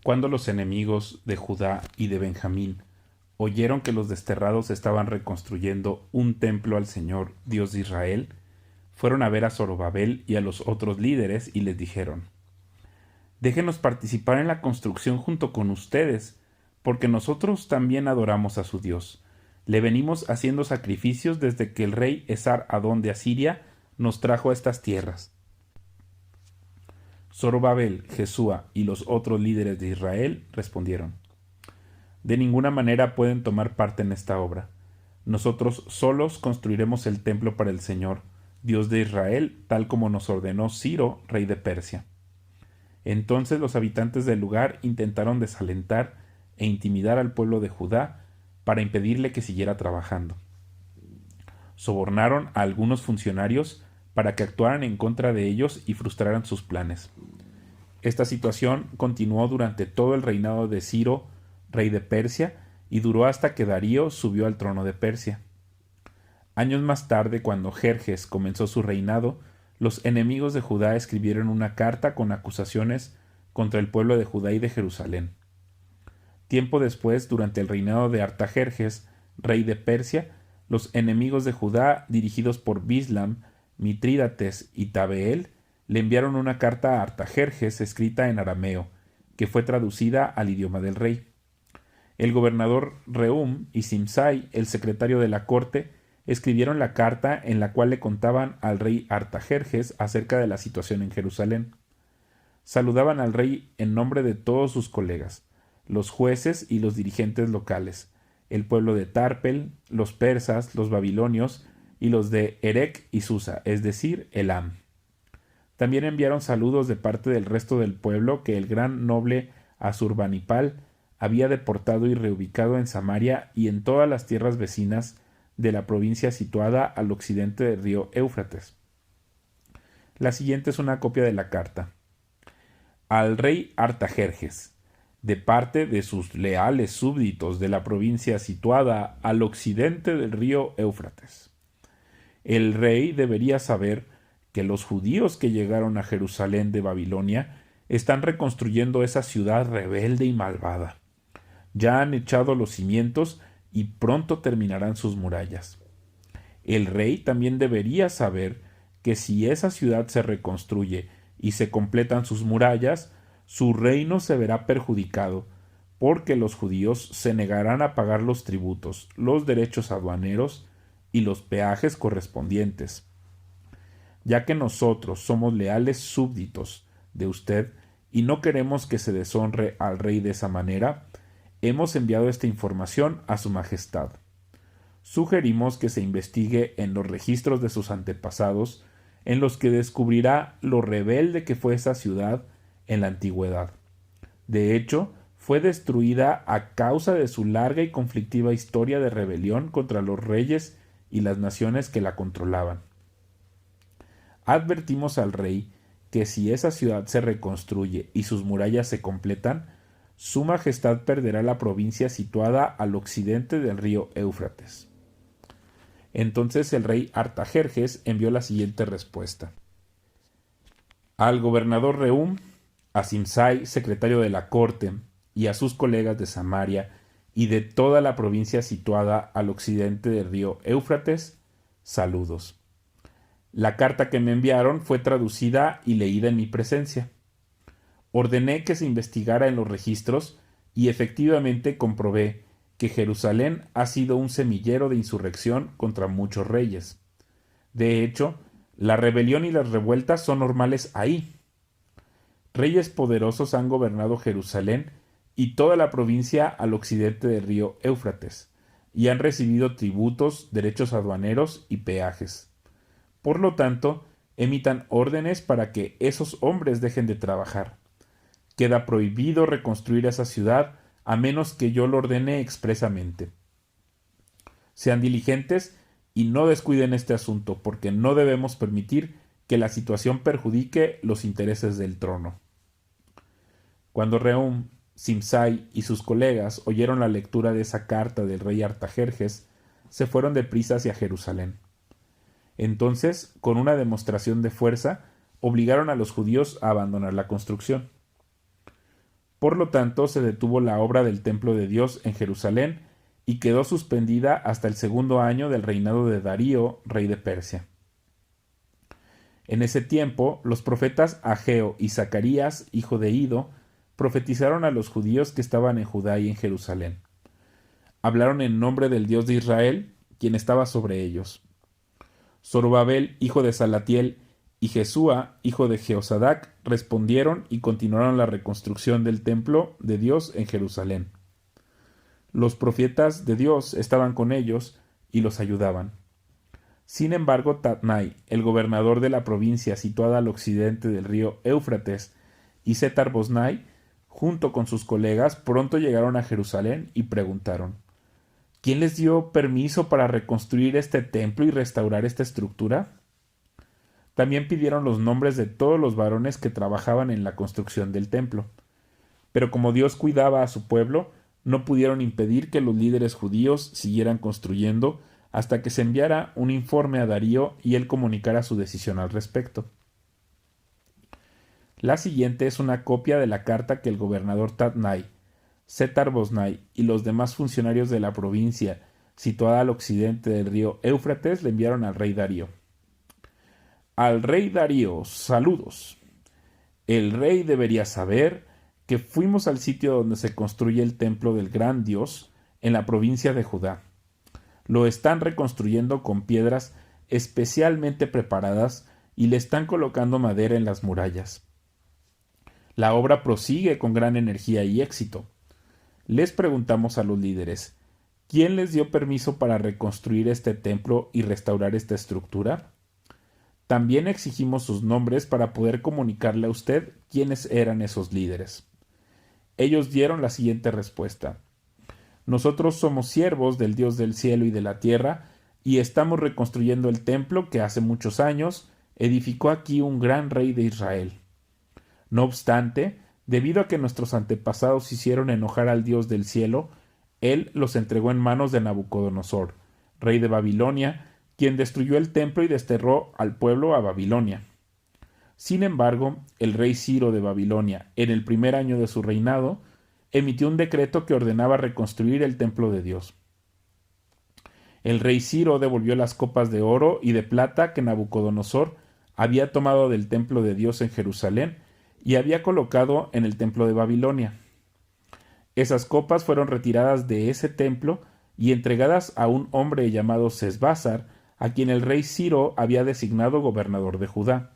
Cuando los enemigos de Judá y de Benjamín oyeron que los desterrados estaban reconstruyendo un templo al Señor, Dios de Israel, fueron a ver a Zorobabel y a los otros líderes y les dijeron: Déjenos participar en la construcción junto con ustedes, porque nosotros también adoramos a su Dios. Le venimos haciendo sacrificios desde que el rey Esar-Adón de Asiria nos trajo a estas tierras. Zorobabel, Jesúa y los otros líderes de Israel respondieron: De ninguna manera pueden tomar parte en esta obra. Nosotros solos construiremos el templo para el Señor, Dios de Israel, tal como nos ordenó Ciro, rey de Persia. Entonces los habitantes del lugar intentaron desalentar e intimidar al pueblo de Judá para impedirle que siguiera trabajando. Sobornaron a algunos funcionarios para que actuaran en contra de ellos y frustraran sus planes. Esta situación continuó durante todo el reinado de Ciro, rey de Persia, y duró hasta que Darío subió al trono de Persia. Años más tarde, cuando Jerjes comenzó su reinado, los enemigos de Judá escribieron una carta con acusaciones contra el pueblo de Judá y de Jerusalén. Tiempo después, durante el reinado de Artajerjes, rey de Persia, los enemigos de Judá, dirigidos por Bislam, Mitrídates y Tabeel, le enviaron una carta a Artajerjes escrita en arameo, que fue traducida al idioma del rey. El gobernador Rehum y Simsai, el secretario de la corte, escribieron la carta en la cual le contaban al rey Artajerjes acerca de la situación en Jerusalén. Saludaban al rey en nombre de todos sus colegas, los jueces y los dirigentes locales, el pueblo de Tarpel, los persas, los babilonios y los de Erec y Susa, es decir, Elam. También enviaron saludos de parte del resto del pueblo que el gran noble Asurbanipal había deportado y reubicado en Samaria y en todas las tierras vecinas de la provincia situada al occidente del río Éufrates. La siguiente es una copia de la carta. Al rey Artajerjes, de parte de sus leales súbditos de la provincia situada al occidente del río Éufrates. El rey debería saber que los judíos que llegaron a Jerusalén de Babilonia están reconstruyendo esa ciudad rebelde y malvada. Ya han echado los cimientos y pronto terminarán sus murallas. El rey también debería saber que si esa ciudad se reconstruye y se completan sus murallas, su reino se verá perjudicado, porque los judíos se negarán a pagar los tributos, los derechos aduaneros y los peajes correspondientes. Ya que nosotros somos leales súbditos de usted y no queremos que se deshonre al rey de esa manera, hemos enviado esta información a su majestad. Sugerimos que se investigue en los registros de sus antepasados, en los que descubrirá lo rebelde que fue esa ciudad en la antigüedad. De hecho, fue destruida a causa de su larga y conflictiva historia de rebelión contra los reyes y las naciones que la controlaban. Advertimos al rey que si esa ciudad se reconstruye y sus murallas se completan, su majestad perderá la provincia situada al occidente del río Éufrates. Entonces el rey Artajerjes envió la siguiente respuesta. Al gobernador Rehum, a Simsai, secretario de la corte, y a sus colegas de Samaria y de toda la provincia situada al occidente del río Éufrates, saludos. La carta que me enviaron fue traducida y leída en mi presencia. Ordené que se investigara en los registros y efectivamente comprobé que Jerusalén ha sido un semillero de insurrección contra muchos reyes. De hecho, la rebelión y las revueltas son normales ahí. Reyes poderosos han gobernado Jerusalén y toda la provincia al occidente del río Éufrates, y han recibido tributos, derechos aduaneros y peajes. Por lo tanto, emitan órdenes para que esos hombres dejen de trabajar. Queda prohibido reconstruir esa ciudad a menos que yo lo ordene expresamente. Sean diligentes y no descuiden este asunto, porque no debemos permitir que la situación perjudique los intereses del trono. Cuando Rehum, Simsai y sus colegas oyeron la lectura de esa carta del rey Artajerjes, se fueron deprisa hacia Jerusalén. Entonces, con una demostración de fuerza, obligaron a los judíos a abandonar la construcción. Por lo tanto, se detuvo la obra del templo de Dios en Jerusalén y quedó suspendida hasta el segundo año del reinado de Darío, rey de Persia. En ese tiempo, los profetas Ageo y Zacarías, hijo de Ido, profetizaron a los judíos que estaban en Judá y en Jerusalén. Hablaron en nombre del Dios de Israel, quien estaba sobre ellos. Zorobabel, hijo de Salatiel, y Jesúa, hijo de Jehosadac, respondieron y continuaron la reconstrucción del templo de Dios en Jerusalén. Los profetas de Dios estaban con ellos y los ayudaban. Sin embargo, Tatnai, el gobernador de la provincia situada al occidente del río Éufrates, y Setar-Bosnai, junto con sus colegas, pronto llegaron a Jerusalén y preguntaron: ¿quién les dio permiso para reconstruir este templo y restaurar esta estructura? También pidieron los nombres de todos los varones que trabajaban en la construcción del templo. Pero como Dios cuidaba a su pueblo, no pudieron impedir que los líderes judíos siguieran construyendo hasta que se enviara un informe a Darío y él comunicara su decisión al respecto. La siguiente es una copia de la carta que el gobernador Tatnai, Setar-Bosnai y los demás funcionarios de la provincia situada al occidente del río Éufrates le enviaron al rey Darío. Al rey Darío, saludos. El rey debería saber que fuimos al sitio donde se construye el templo del gran Dios en la provincia de Judá. Lo están reconstruyendo con piedras especialmente preparadas y le están colocando madera en las murallas. La obra prosigue con gran energía y éxito. Les preguntamos a los líderes: ¿quién les dio permiso para reconstruir este templo y restaurar esta estructura? También exigimos sus nombres para poder comunicarle a usted quiénes eran esos líderes. Ellos dieron la siguiente respuesta: nosotros somos siervos del Dios del cielo y de la tierra, y estamos reconstruyendo el templo que hace muchos años edificó aquí un gran rey de Israel. No obstante, debido a que nuestros antepasados hicieron enojar al Dios del cielo, él los entregó en manos de Nabucodonosor, rey de Babilonia, quien destruyó el templo y desterró al pueblo a Babilonia. Sin embargo, el rey Ciro de Babilonia, en el primer año de su reinado, emitió un decreto que ordenaba reconstruir el templo de Dios. El rey Ciro devolvió las copas de oro y de plata que Nabucodonosor había tomado del templo de Dios en Jerusalén y había colocado en el templo de Babilonia. Esas copas fueron retiradas de ese templo y entregadas a un hombre llamado Sesbazar, a quien el rey Ciro había designado gobernador de Judá.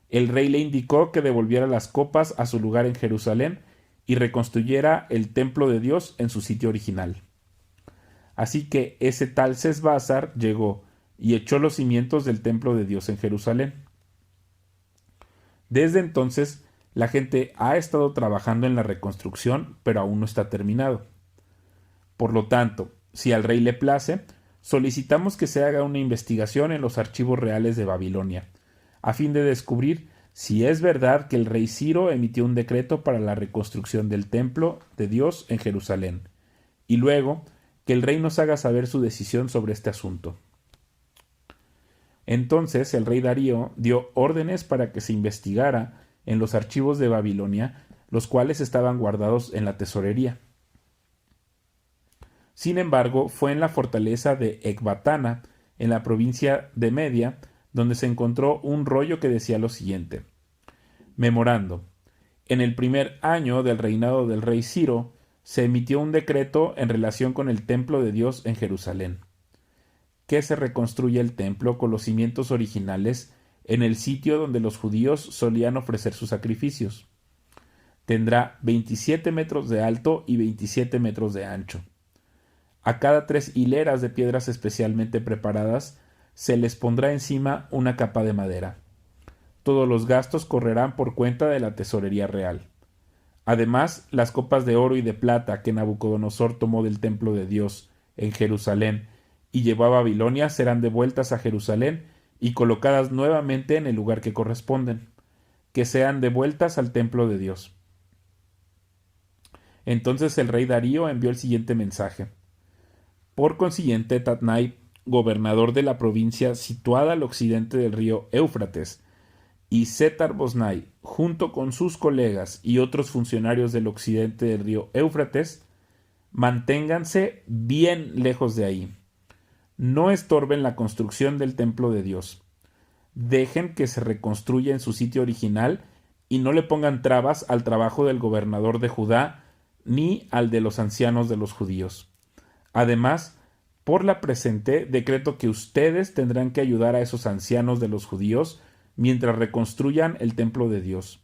El rey le indicó que devolviera las copas a su lugar en Jerusalén y reconstruyera el templo de Dios en su sitio original. Así que ese tal Sesbazar llegó y echó los cimientos del templo de Dios en Jerusalén. Desde entonces, la gente ha estado trabajando en la reconstrucción, pero aún no está terminado. Por lo tanto, si al rey le place, solicitamos que se haga una investigación en los archivos reales de Babilonia, a fin de descubrir si es verdad que el rey Ciro emitió un decreto para la reconstrucción del templo de Dios en Jerusalén, y luego que el rey nos haga saber su decisión sobre este asunto. Entonces el rey Darío dio órdenes para que se investigara en los archivos de Babilonia, los cuales estaban guardados en la tesorería. Sin embargo, fue en la fortaleza de Ecbatana, en la provincia de Media, donde se encontró un rollo que decía lo siguiente: memorando, en el primer año del reinado del rey Ciro, se emitió un decreto en relación con el templo de Dios en Jerusalén, que se reconstruye el templo con los cimientos originales en el sitio donde los judíos solían ofrecer sus sacrificios. Tendrá 27 metros de alto y 27 metros de ancho. A cada 3 hileras de piedras especialmente preparadas se les pondrá encima una capa de madera. Todos los gastos correrán por cuenta de la tesorería real. Además, las copas de oro y de plata que Nabucodonosor tomó del templo de Dios en Jerusalén y llevó a Babilonia serán devueltas a Jerusalén y colocadas nuevamente en el lugar que corresponden, que sean devueltas al templo de Dios. Entonces el rey Darío envió el siguiente mensaje: por consiguiente, Tatnai, gobernador de la provincia situada al occidente del río Éufrates, y Setar-Boznai, junto con sus colegas y otros funcionarios del occidente del río Éufrates, manténganse bien lejos de ahí. No estorben la construcción del templo de Dios. Dejen que se reconstruya en su sitio original y no le pongan trabas al trabajo del gobernador de Judá ni al de los ancianos de los judíos. Además, por la presente decreto que ustedes tendrán que ayudar a esos ancianos de los judíos mientras reconstruyan el templo de Dios.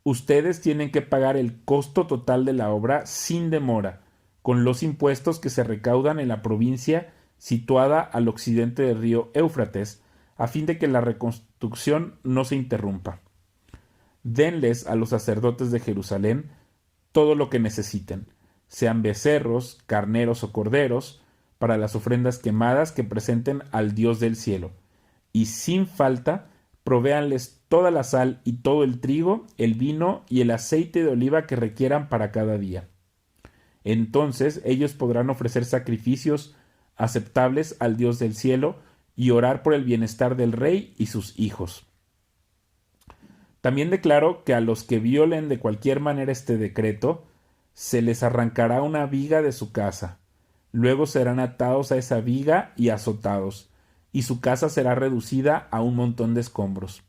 Ustedes tienen que pagar el costo total de la obra sin demora, con los impuestos que se recaudan en la provincia situada al occidente del río Éufrates, a fin de que la reconstrucción no se interrumpa. Denles a los sacerdotes de Jerusalén todo lo que necesiten, sean becerros, carneros o corderos, para las ofrendas quemadas que presenten al Dios del cielo, y sin falta provéanles toda la sal y todo el trigo, el vino y el aceite de oliva que requieran para cada día. Entonces ellos podrán ofrecer sacrificios aceptables al Dios del cielo y orar por el bienestar del rey y sus hijos. También declaro que a los que violen de cualquier manera este decreto, se les arrancará una viga de su casa. Luego serán atados a esa viga y azotados, y su casa será reducida a un montón de escombros.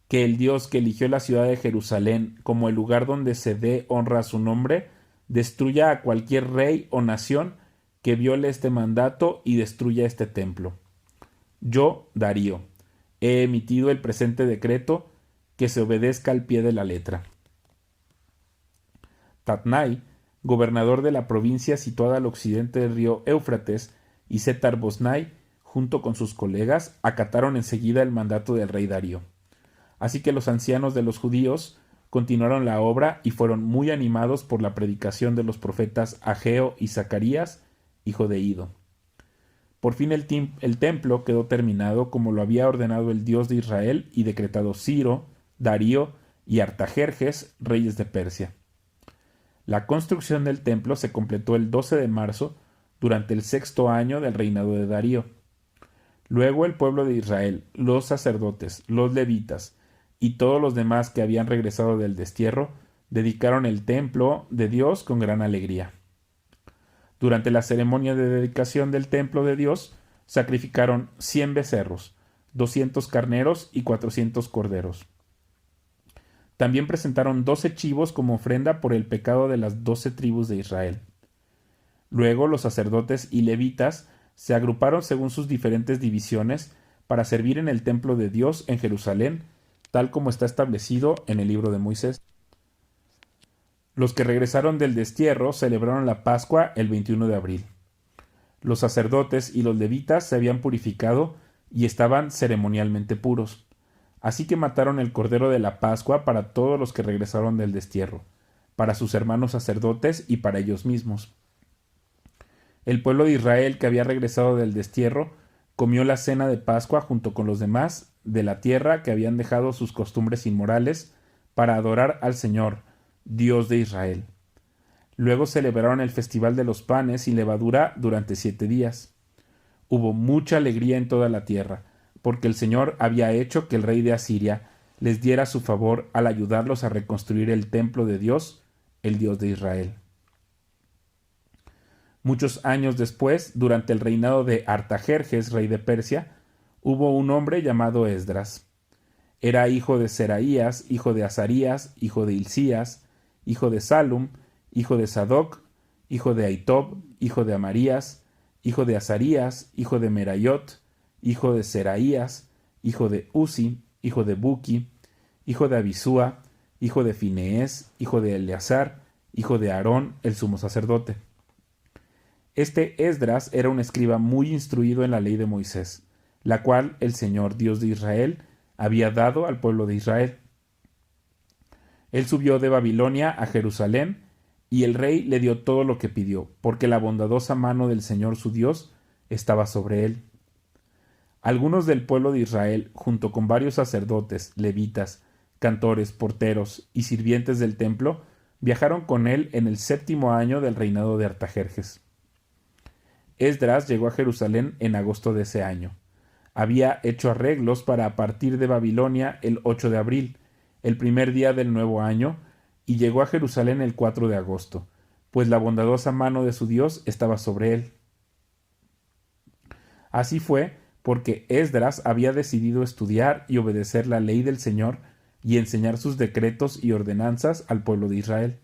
Que el Dios que eligió la ciudad de Jerusalén como el lugar donde se dé honra a su nombre, destruya a cualquier rey o nación que viole este mandato y destruya este templo. Yo, Darío, he emitido el presente decreto, que se obedezca al pie de la letra. Tatnai, gobernador de la provincia situada al occidente del río Éufrates, y Setar-Boznai, junto con sus colegas, acataron enseguida el mandato del rey Darío. Así que los ancianos de los judíos continuaron la obra y fueron muy animados por la predicación de los profetas Ageo y Zacarías, hijo de Ido. Por fin el templo quedó terminado como lo había ordenado el Dios de Israel y decretado Ciro, Darío y Artajerjes, reyes de Persia. La construcción del templo se completó el 12 de marzo, durante el 6º año del reinado de Darío. Luego el pueblo de Israel, los sacerdotes, los levitas y todos los demás que habían regresado del destierro, dedicaron el templo de Dios con gran alegría. Durante la ceremonia de dedicación del templo de Dios, sacrificaron 100 becerros, 200 carneros y 400 corderos. También presentaron 12 chivos como ofrenda por el pecado de las 12 tribus de Israel. Luego los sacerdotes y levitas se agruparon según sus diferentes divisiones para servir en el templo de Dios en Jerusalén, tal como está establecido en el libro de Moisés. Los que regresaron del destierro celebraron la Pascua el 21 de abril. Los sacerdotes y los levitas se habían purificado y estaban ceremonialmente puros. Así que mataron el cordero de la Pascua para todos los que regresaron del destierro, para sus hermanos sacerdotes y para ellos mismos. El pueblo de Israel que había regresado del destierro comió la cena de Pascua junto con los demás de la tierra que habían dejado sus costumbres inmorales para adorar al Señor, Dios de Israel. Luego celebraron el festival de los panes sin levadura durante 7 días. Hubo mucha alegría en toda la tierra, porque el Señor había hecho que el rey de Asiria les diera su favor al ayudarlos a reconstruir el templo de Dios, el Dios de Israel. Muchos años después, durante el reinado de Artajerjes, rey de Persia, hubo un hombre llamado Esdras. Era hijo de Seraías, hijo de Azarías, hijo de Hilcías, hijo de Salum, hijo de Sadoc, hijo de Ahitob, hijo de Amarías, hijo de Azarías, hijo de Merayot, hijo de Seraías, hijo de Uzi, hijo de Buki, hijo de Abisúa, hijo de Fineés, hijo de Eleazar, hijo de Aarón, el sumo sacerdote. Este Esdras era un escriba muy instruido en la ley de Moisés, la cual el Señor Dios de Israel había dado al pueblo de Israel. Él subió de Babilonia a Jerusalén, y el rey le dio todo lo que pidió, porque la bondadosa mano del Señor su Dios estaba sobre él. Algunos del pueblo de Israel, junto con varios sacerdotes, levitas, cantores, porteros y sirvientes del templo, viajaron con él en el 7º año del reinado de Artajerjes. Esdras llegó a Jerusalén en agosto de ese año. había hecho arreglos para partir de Babilonia el 8 de abril, el primer día del nuevo año, y llegó a Jerusalén el 4 de agosto, pues la bondadosa mano de su Dios estaba sobre él. Así fue porque Esdras había decidido estudiar y obedecer la ley del Señor y enseñar sus decretos y ordenanzas al pueblo de Israel.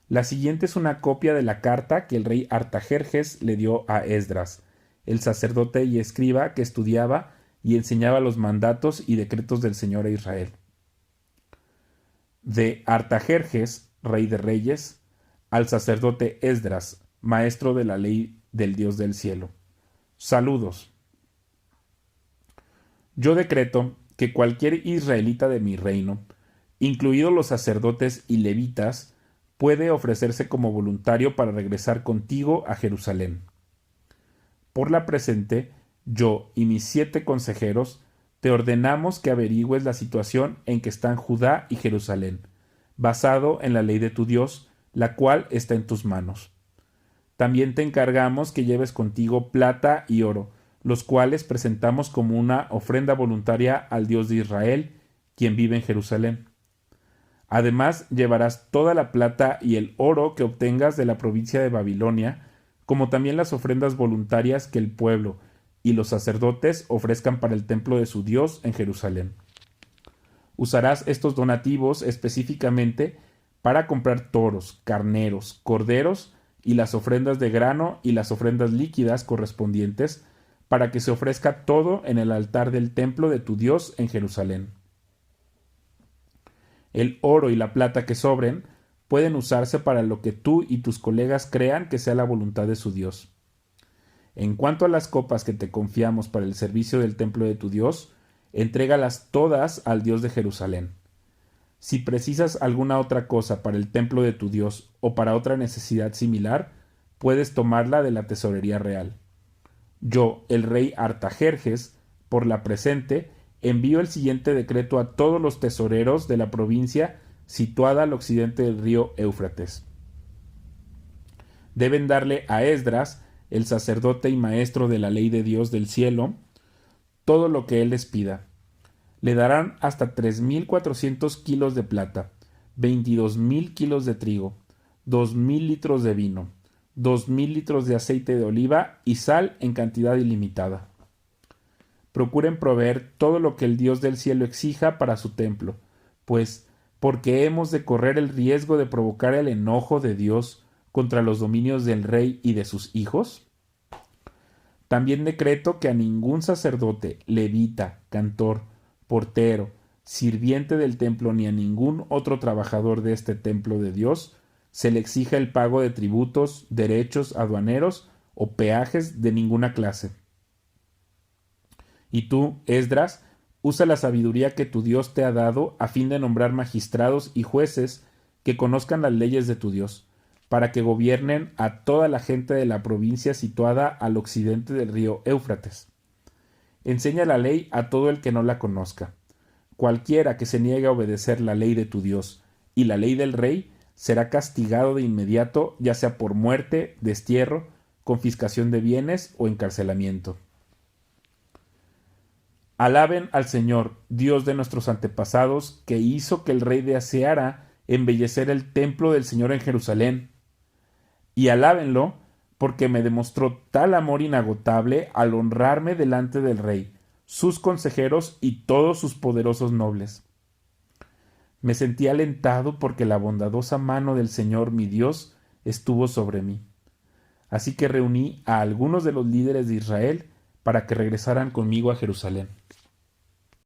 La siguiente es una copia de la carta que el rey Artajerjes le dio a Esdras, el sacerdote y escriba que estudiaba y enseñaba los mandatos y decretos del Señor a Israel. De Artajerjes, rey de reyes, al sacerdote Esdras, maestro de la ley del Dios del cielo. Saludos. Yo decreto que cualquier israelita de mi reino, incluidos los sacerdotes y levitas, puede ofrecerse como voluntario para regresar contigo a Jerusalén. Por la presente, yo y mis 7 consejeros te ordenamos que averigües la situación en que están Judá y Jerusalén, basado en la ley de tu Dios, la cual está en tus manos. También te encargamos que lleves contigo plata y oro, los cuales presentamos como una ofrenda voluntaria al Dios de Israel, quien vive en Jerusalén. Además, llevarás toda la plata y el oro que obtengas de la provincia de Babilonia, como también las ofrendas voluntarias que el pueblo y los sacerdotes ofrezcan para el templo de su Dios en Jerusalén. Usarás estos donativos específicamente para comprar toros, carneros, corderos y las ofrendas de grano y las ofrendas líquidas correspondientes, para que se ofrezca todo en el altar del templo de tu Dios en Jerusalén. El oro y la plata que sobren pueden usarse para lo que tú y tus colegas crean que sea la voluntad de su Dios. En cuanto a las copas que te confiamos para el servicio del templo de tu Dios, entrégalas todas al Dios de Jerusalén. Si precisas alguna otra cosa para el templo de tu Dios o para otra necesidad similar, puedes tomarla de la tesorería real. Yo, el rey Artajerjes, por la presente, envío el siguiente decreto a todos los tesoreros de la provincia situada al occidente del río Éufrates. Deben darle a Esdras, el sacerdote y maestro de la ley de Dios del cielo, todo lo que él les pida. Le darán hasta 3,400 kilos de plata, 22,000 kilos de trigo, 2,000 litros de vino, 2,000 litros de aceite de oliva y sal en cantidad ilimitada. Procuren proveer todo lo que el Dios del cielo exija para su templo, pues, porque hemos de correr el riesgo de provocar el enojo de Dios contra los dominios del rey y de sus hijos. También decreto que a ningún sacerdote, levita, cantor, portero, sirviente del templo ni a ningún otro trabajador de este templo de Dios se le exija el pago de tributos, derechos aduaneros o peajes de ninguna clase. Y tú, Esdras, usa la sabiduría que tu Dios te ha dado a fin de nombrar magistrados y jueces que conozcan las leyes de tu Dios, para que gobiernen a toda la gente de la provincia situada al occidente del río Éufrates. Enseña la ley a todo el que no la conozca. Cualquiera que se niegue a obedecer la ley de tu Dios y la ley del rey será castigado de inmediato, ya sea por muerte, destierro, confiscación de bienes o encarcelamiento. Alaben al Señor, Dios de nuestros antepasados, que hizo que el rey deseara embellecer el templo del Señor en Jerusalén. Y alábenlo, porque me demostró tal amor inagotable al honrarme delante del rey, sus consejeros y todos sus poderosos nobles. Me sentí alentado porque la bondadosa mano del Señor mi Dios estuvo sobre mí. Así que reuní a algunos de los líderes de Israel para que regresaran conmigo a Jerusalén.